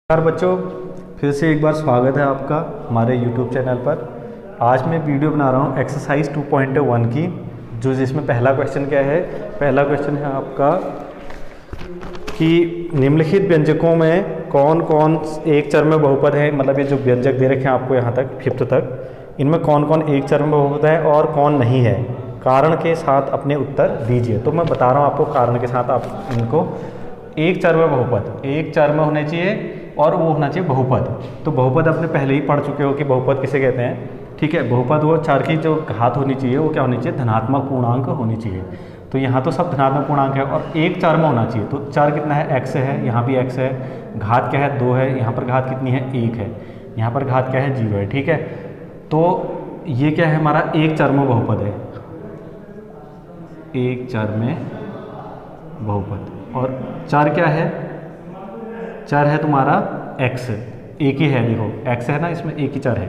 नमस्कार बच्चों, फिर से एक बार स्वागत है आपका हमारे YouTube चैनल पर। आज मैं वीडियो बना रहा हूँ एक्सरसाइज 2.1 की, जो जिसमें पहला क्वेश्चन क्या है। पहला क्वेश्चन है आपका कि निम्नलिखित व्यंजकों में कौन कौन एक चर में बहुपद है। मतलब ये जो व्यंजक दे रखे हैं आपको यहाँ तक 5th तक, इनमें कौन कौन एक चर में बहुपद है और कौन नहीं है। कारण के साथ अपने उत्तर दीजिए। तो मैं बता रहा हूँ आपको कारण के साथ आप इनको। एक चर में बहुपद एक चर में होने चाहिए और वो होना चाहिए बहुपद। तो बहुपद आपने पहले ही पढ़ चुके हो कि बहुपद किसे कहते हैं। ठीक है, बहुपद वो चर की जो घात होनी चाहिए वो क्या होनी चाहिए, धनात्मक पूर्णांक होनी चाहिए। तो यहाँ तो सब धनात्मक पूर्णांक है और एक चर में होना चाहिए। तो चर कितना है, x है, यहाँ भी x है, घात क्या है 2 है, यहाँ पर घात कितनी है 1 है, यहाँ पर घात क्या है 0 है। ठीक है, तो ये क्या है हमारा एक चर में बहुपद है, एक चर में बहुपद। और चर क्या है, चर है तुम्हारा x, एक ही है, देखो x है ना, इसमें एक ही चर है।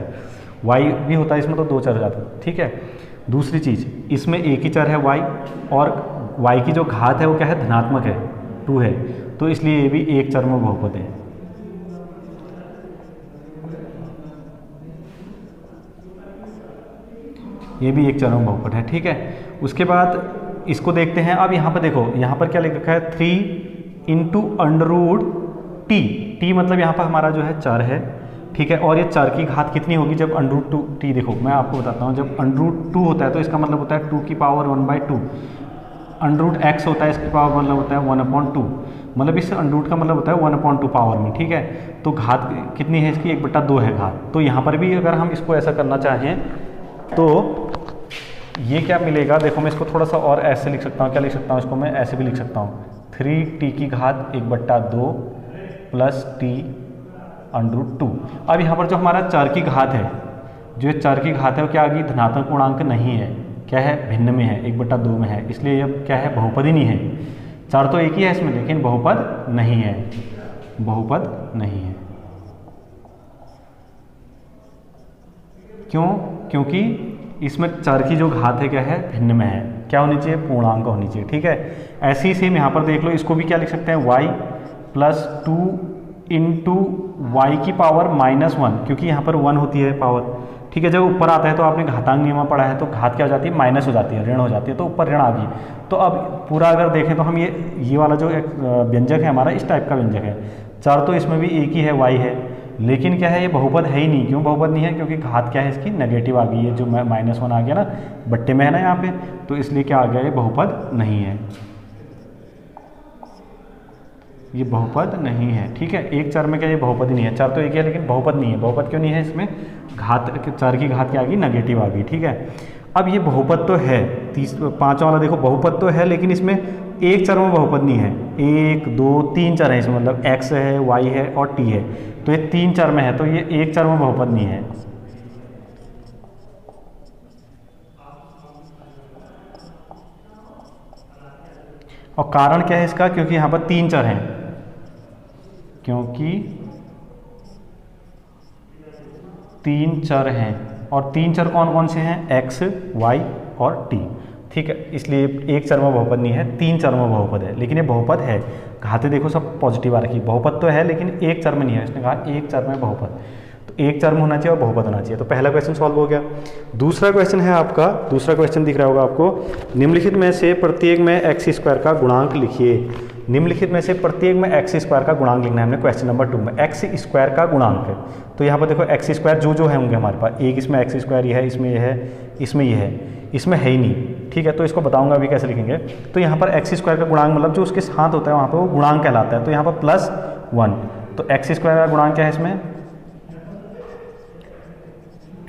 y भी होता है इसमें, तो 2 चर हो जाते हैं। ठीक है, दूसरी चीज़ इसमें एक ही चर है y, और y की जो घात है वो क्या है, धनात्मक है, 2 है। तो इसलिए ये भी एक चर में बहुपद है। ये भी एक चर में बहुपद है। ठीक है, उसके बाद इसको देखते हैं। अब यहाँ पर देखो, यहाँ पर क्या लिख रखा है, 3 इंटू अंडररूट टी। टी मतलब यहाँ पर हमारा जो है चर है। ठीक है, और ये चर की घात कितनी होगी जब अंडररूट 2 टी। देखो मैं आपको बताता हूँ, जब अंडररूट 2 होता है तो इसका मतलब होता है 2 की पावर 1/2। अंडररूट x होता है, इसकी पावर मतलब होता है 1/2। मतलब इस अंडररूट का मतलब होता है 1/2 पावर में। ठीक है, तो घात कितनी है इसकी, 1/2 है घात। तो यहाँ पर भी अगर हम इसको ऐसा करना चाहें तो ये क्या मिलेगा, देखो मैं इसको थोड़ा सा और ऐसे लिख सकता हूँ। क्या लिख सकता हूँ इसको, मैं ऐसे भी लिख सकता हूँ, 3t की घात 1/2 प्लस t अंडररूट 2। अब यहाँ पर जो हमारा चर की घात है, जो चर की घात है वो क्या आ गई, धनात्मक पूर्णांक नहीं है, क्या है, भिन्न में है, 1/2 में है। इसलिए ये क्या है, बहुपद ही नहीं है। चर तो एक ही है इसमें, लेकिन बहुपद नहीं है, बहुपद नहीं है। क्यों, क्योंकि इसमें चर की जो घात है क्या है, भिन्न में है, क्या होनी चाहिए, पूर्णांक होनी चाहिए। ठीक है, ऐसे ही सेम यहाँ पर देख लो, इसको भी क्या लिख सकते हैं, y प्लस 2 इंटू वाई की पावर -1, क्योंकि यहाँ पर 1 होती है पावर। ठीक है, जब ऊपर आता है तो आपने घातांक नियम पढ़ा है, तो घात क्या हो जाती है, माइनस हो जाती है, ऋण हो जाती है, तो ऊपर ऋण आ गई। तो अब पूरा अगर देखें तो हम ये वाला जो एक व्यंजक है हमारा, इस टाइप का व्यंजक है। चर तो इसमें भी एक ही है, y है, लेकिन क्या है, ये बहुपद है ही नहीं। क्यों बहुपद नहीं है, क्योंकि घात क्या है इसकी, नेगेटिव आ गई है, जो -1 आ गया ना, बट्टे में है ना यहाँ पे, तो इसलिए क्या आ गया, ये बहुपद नहीं है, ये बहुपद नहीं है। ठीक है, एक चर में क्या ये बहुपद ही नहीं है, चर तो एक ही है लेकिन बहुपद नहीं है। बहुपद क्यों नहीं है, इसमें घात, चर की घात क्या आ गई, नेगेटिव आ गई। ठीक है, अब ये बहुपद तो है, 5वां वाला देखो, बहुपद तो है, लेकिन इसमें एक चर में बहुपद नहीं है। 1 2 3 चर है इसमें, मतलब x है, y है और t है, तो ये 3 चर में है, तो ये एक चर में बहुपद नहीं है। और कारण क्या है इसका, क्योंकि यहाँ पर 3 चर हैं, क्योंकि 3 चर हैं, और 3 चर कौन कौन से हैं, x, y और t। ठीक है, इसलिए एक चर में बहुपद नहीं है, 3 चर में बहुपद है, लेकिन ये बहुपद है। घातें देखो सब पॉजिटिव आ रखी, बहुपद तो है लेकिन एक चर में नहीं है। इसने कहा एक चर में बहुपद, तो एक चर में होना चाहिए और बहुपद होना चाहिए। तो पहला क्वेश्चन सॉल्व हो गया। दूसरा क्वेश्चन है आपका, दूसरा क्वेश्चन दिख रहा होगा आपको, निम्नलिखित में से प्रत्येक में x² का गुणांक लिखिए। निम्नलिखित में से प्रत्येक में x² का गुणांक लिखना है हमने क्वेश्चन नंबर 2 में। x² का गुणांक है, तो यहाँ पर देखो x² जो है होंगे हमारे पास, एक इसमें x² ये है, इसमें ये है, इसमें ये है, इसमें है ही नहीं। ठीक है, तो इसको बताऊंगा अभी कैसे लिखेंगे। तो यहाँ पर x² का गुणांक मतलब जो उसके साथ होता है वहाँ पर वो गुणांक कहलाता है। तो यहाँ पर +1, तो x² का गुणांक क्या है, इसमें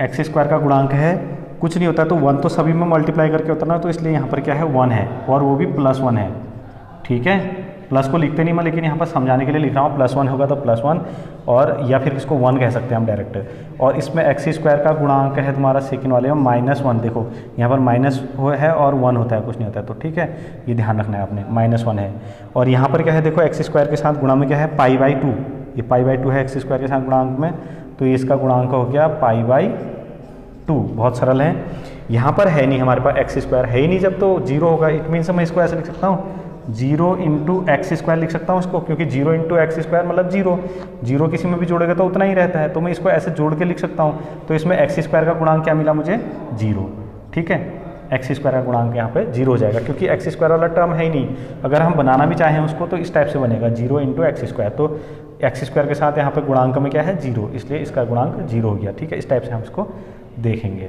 x² का गुणांक है, कुछ नहीं होता है, तो 1 तो सभी में मल्टीप्लाई करके होता है ना, तो इसलिए यहाँ पर क्या है, 1 है, और वो भी +1 है। ठीक है, प्लस को लिखते नहीं मैं, लेकिन यहाँ पर समझाने के लिए लिख रहा हूँ, +1 होगा तो +1, और या फिर इसको 1 कह सकते हैं हम डायरेक्ट। और इसमें x² का गुणांक है तुम्हारा सेकंड वाले में -1। देखो यहाँ पर माइनस है और 1 होता है, कुछ नहीं होता है, तो ठीक है, ये ध्यान रखना है आपने, -1 है। और यहाँ पर क्या है, देखो x² के साथ गुणा में क्या है, π/2, ये π/2 है x² के साथ गुणांक में, तो ये इसका गुणांक हो गया π/2। बहुत सरल है। यहाँ पर है नहीं, हमारे पास x² है ही नहीं, जब तो 0 होगा, इट मीन्स मैं इसको ऐसे लिख सकता हूँ 0 इंटू एक्स स्क्वायर लिख सकता हूँ उसको, क्योंकि 0 इंटू एक्स स्क्वायर मतलब 0, 0 किसी में भी जोड़ेगा तो उतना ही रहता है, तो मैं इसको ऐसे जोड़ के लिख सकता हूँ। तो इसमें एक्स स्क्वायर का गुणांक क्या मिला मुझे? 0। ठीक है, एक्स स्क्वायर का गुणांक यहाँ पे 0 हो जाएगा, क्योंकि एक्स स्क्वायर वाला टर्म है ही नहीं। अगर हम बनाना भी चाहें उसको तो इस टाइप से बनेगा 0 इंटू एक्स स्क्वायर, तो एक्स स्क्वायर के साथ यहाँ पे गुणांक में क्या है? 0, इसलिए इसका गुणांक 0 हो गया। ठीक है, इस टाइप से हम इसको देखेंगे।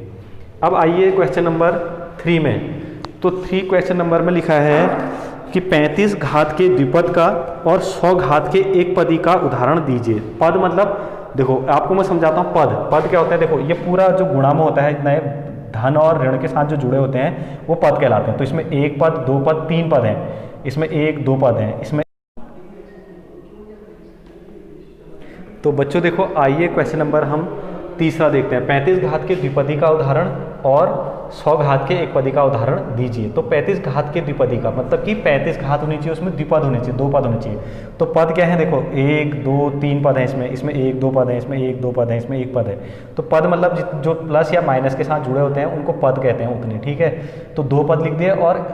अब आइए क्वेश्चन नंबर 3 में। तो 3 क्वेश्चन नंबर में लिखा है कि 35 घात के द्विपद का और 100 घात के एक पदी का उदाहरण दीजिए। पद मतलब देखो आपको मैं समझाता हूँ। पद क्या होता है? देखो ये पूरा जो गुणा में होता है, इतना धन और ऋण के साथ जो जुड़े होते हैं वो पद कहलाते हैं। तो इसमें 1 पद, 2 पद, 3 पद हैं, इसमें 1 2 पद हैं इसमें। तो बच्चों देखो, आइए क्वेश्चन नंबर हम तीसरा देखते हैं। 35 घात के द्विपदी का उदाहरण और 100 घात के एक पदी का उदाहरण दीजिए। तो 35 घात के द्विपदी का मतलब कि 35 घात होनी चाहिए, उसमें द्विपद होने चाहिए, 2 पद होने चाहिए। तो पद क्या है? देखो 1 2 3 पद हैं इसमें 1 2 पद हैं, इसमें 1 2 पद हैं, इसमें 1 पद है। तो पद मतलब जो प्लस या माइनस के साथ जुड़े होते हैं उनको पद कहते हैं, उतने। ठीक है, तो 2 पद लिख दिए और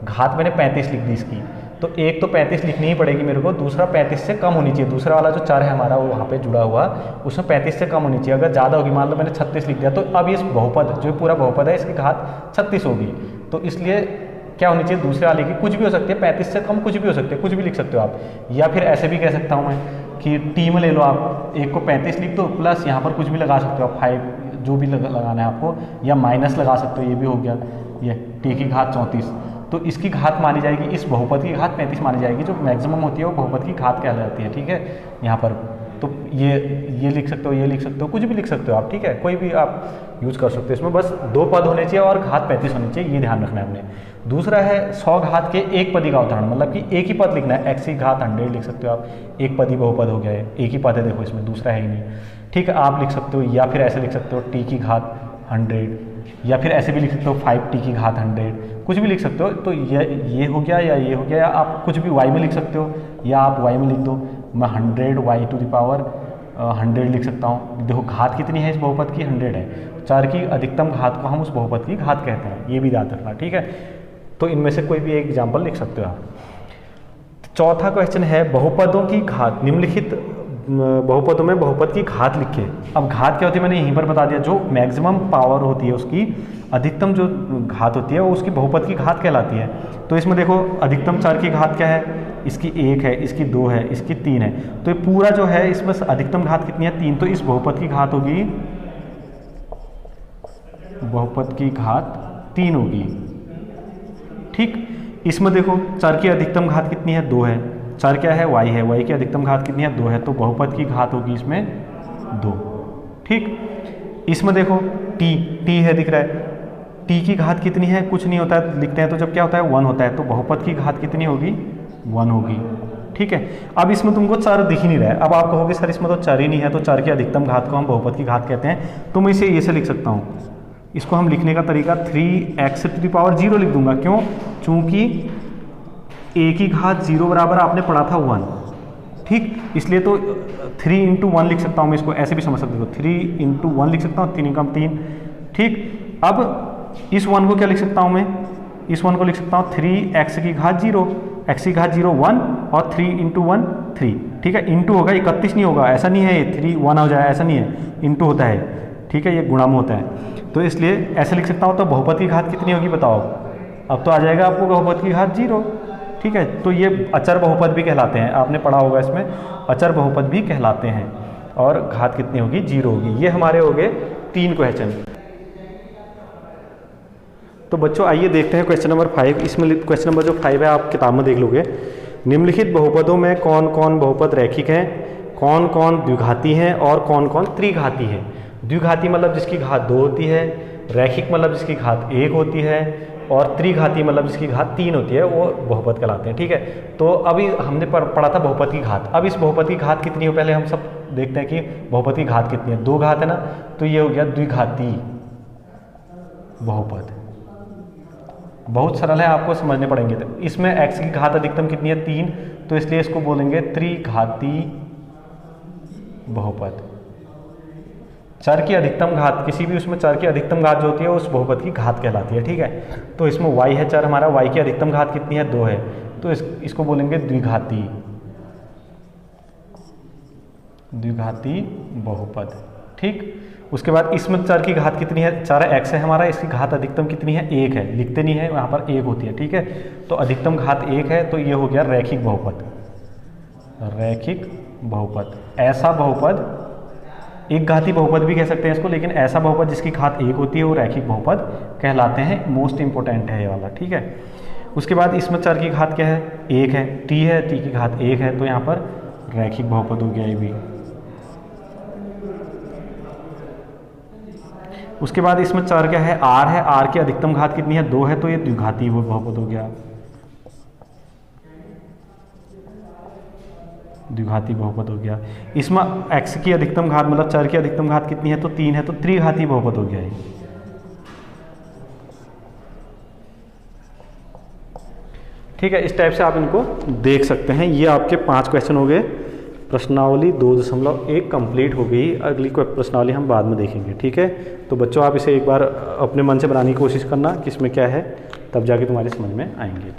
घात मैंने 35 लिख दी इसकी। तो एक तो 35 लिखनी ही पड़ेगी मेरे को, दूसरा 35 से कम होनी चाहिए। दूसरा वाला जो 4 है हमारा वो वहाँ पे जुड़ा हुआ, उसमें 35 से कम होनी चाहिए। अगर ज़्यादा होगी, मान लो मैंने 36 लिख दिया, तो अब इस बहुपद जो पूरा बहुपद है इसकी घात 36 होगी। तो इसलिए क्या होनी चाहिए? दूसरे वाले की कुछ भी हो सकती है, 35 से कम कुछ भी हो सकती है, कुछ भी लिख सकते हो आप। या फिर ऐसे भी कह सकता हूँ मैं कि टी में ले लो आप, एक को 35 लिख दो प्लस यहाँ पर कुछ भी लगा सकते हो आप, 5 जो भी लगाना है आपको, या माइनस लगा सकते हो, ये भी हो गया। ये टी की घात 34, तो इसकी घात मानी जाएगी, इस बहुपद की घात 35 मानी जाएगी। जो मैक्सिमम होती है वो बहुपद की घात कहलाती है। ठीक है, यहाँ पर तो ये लिख सकते हो, ये लिख सकते हो, कुछ भी लिख सकते हो आप। ठीक है, कोई भी आप यूज़ कर सकते हो। इसमें बस 2 पद होने चाहिए और घात 35 होनी चाहिए, ये ध्यान रखना है हमने। दूसरा है 100 घात के एक पदी का उदाहरण, मतलब कि एक ही पद लिखना है। एक्स की घात 100 लिख सकते हो आप, एक पदी बहुपद हो गया है, एक ही पद है, देखो इसमें दूसरा है ही नहीं। ठीक है, आप लिख सकते हो, या फिर ऐसे लिख सकते हो टी की घात 100, या फिर ऐसे भी लिख सकते हो 5t की घात 100, कुछ भी लिख सकते हो। तो ये हो गया या ये हो गया, या आप कुछ भी y में लिख सकते हो, या आप y में लिख दो। मैं 100 y टू द पावर 100 लिख सकता हूँ। देखो घात कितनी है इस बहुपद की? 100 है। 4 की अधिकतम घात को हम उस बहुपद की घात कहते हैं, ये भी याद रखना। ठीक है, तो इनमें से कोई भी एक एग्जाम्पल लिख सकते हो आप। चौथा क्वेश्चन है बहुपदों की घात, निम्नलिखित बहुपदों में बहुपद की घात लिखे। अब घात क्या होती है मैंने यहीं पर बता दिया, जो मैक्सिमम पावर होती है उसकी अधिकतम जो घात होती है वो उसकी बहुपद की घात कहलाती है। तो इसमें देखो अधिकतम 4 की घात क्या है? इसकी 1 है, इसकी 2 है, इसकी 3 है। तो ये पूरा जो है इसमें अधिकतम घात कितनी है? 3। तो इस बहुपद की घात होगी, बहुपद की घात 3 होगी। ठीक, इसमें देखो 4 की अधिकतम घात कितनी है? 2 है। 4 क्या है? y है, y की अधिकतम घात कितनी है? 2 है। तो बहुपद की घात होगी इसमें 2। ठीक, इसमें देखो t है, दिख रहा है। t की घात कितनी है? कुछ नहीं होता है, लिखते हैं तो जब क्या होता है 1 होता है, तो बहुपद की घात कितनी होगी? 1 होगी। ठीक है, अब इसमें तुमको 4 दिख ही नहीं रहा है। अब आप कहोगे सर इसमें तो 4 ही नहीं है, तो 4 की अधिकतम घात को हम बहुपद की घात कहते हैं। तो मैं इसे ये से लिख सकता हूँ, इसको हम लिखने का तरीका 3x टू द पावर 0 लिख दूंगा। क्यों? चूंकि a की घात 0 बराबर आपने पढ़ा था 1। ठीक, इसलिए तो 3 इंटू 1 लिख सकता हूँ मैं, इसको ऐसे भी समझ सकते हो, 3 इंटू 1 लिख सकता हूँ, 3 कम 3। ठीक, अब इस 1 को क्या लिख सकता हूँ मैं? इस 1 को लिख सकता हूँ 3x की घात 0, x की घात 0 1 और 3 इंटू 1 3। ठीक है, इंटू होगा, 31 नहीं होगा, ऐसा नहीं है 3 1 हो जाए, ऐसा नहीं है, इंटू होता है। ठीक है, ये गुणा में होता है, तो इसलिए ऐसे लिख सकता हूँ। तो बहुपद की घात कितनी होगी बताओ? अब तो आ जाएगा आपको बहुपद की घात 0। ठीक है, तो ये अचर बहुपद भी कहलाते हैं, आपने पढ़ा होगा इसमें, अचर बहुपद भी कहलाते हैं। और घात कितनी होगी? 0 होगी। ये हमारे हो गए 3 क्वेश्चन। तो बच्चों आइए देखते हैं क्वेश्चन नंबर 5। इसमें क्वेश्चन नंबर जो 5 है आप किताब में देख लोगे। निम्नलिखित बहुपदों में कौन कौन बहुपद रैखिक हैं, कौन कौन द्विघाती हैं और कौन कौन त्रिघाती हैं। द्विघाती मतलब जिसकी घात 2 होती है, रैखिक मतलब जिसकी घात 1 होती है, और त्रिघाती मतलब जिसकी घात 3 होती है, वो बहुपद कहलाते हैं। ठीक है, तो अभी हमने पढ़ा था बहुपद की घात। अब इस बहुपद की घात कितनी हो पहले हम सब देखते हैं कि बहुपद की घात कितनी है। 2 घात है ना, तो ये हो गया द्विघाती बहुपद। बहुत सरल है, आपको समझने पड़ेंगे। तो इसमें x की घात अधिकतम कितनी है? 3, तो इसलिए इसको बोलेंगे त्रिघाती बहुपद। चर की अधिकतम घात, किसी भी उसमें चर की अधिकतम घात जो होती है उस बहुपद की घात कहलाती है। ठीक है, तो इसमें y है चर हमारा, y की अधिकतम घात कितनी है? 2 है। तो इसको बोलेंगे द्विघाती, द्विघाती बहुपद। ठीक, उसके बाद इसमें चर की घात कितनी है, चर x है हमारा, इसकी घात अधिकतम कितनी है, 1 है, लिखते नहीं है यहाँ पर 1 होती है। ठीक है, तो अधिकतम घात 1 है, तो ये हो गया रैखिक बहुपद, रैखिक बहुपद। ऐसा बहुपद, एक घाती बहुपद भी कह सकते हैं इसको, लेकिन ऐसा बहुपद जिसकी घात 1 होती है वो रैखिक बहुपद कहलाते हैं। मोस्ट इंपॉर्टेंट है ये वाला। ठीक है, उसके बाद इसमें चर की घात क्या है, 1 है, t है, t की घात 1 है, तो यहाँ पर रैखिक बहुपद हो गया ये भी। उसके बाद इसमें चर क्या है, r है, r की अधिकतम घात कितनी है, 2 है, तो ये द्विघाती बहुपद हो गया, द्विघाती बहुपद हो गया। इसमें x की अधिकतम घात मतलब चर की अधिकतम घात कितनी है, तो 3 है, तो त्रिघाती बहुपद हो गया ये। ठीक है, इस टाइप से आप इनको देख सकते हैं। ये आपके 5 क्वेश्चन हो गए। प्रश्नावली 2.1 कंप्लीट हो गई। अगली प्रश्नावली हम बाद में देखेंगे। ठीक है, तो बच्चों आप इसे एक बार अपने मन से बनाने की कोशिश करना किसमें क्या है, तब जाके तुम्हारी समझ में आएंगे।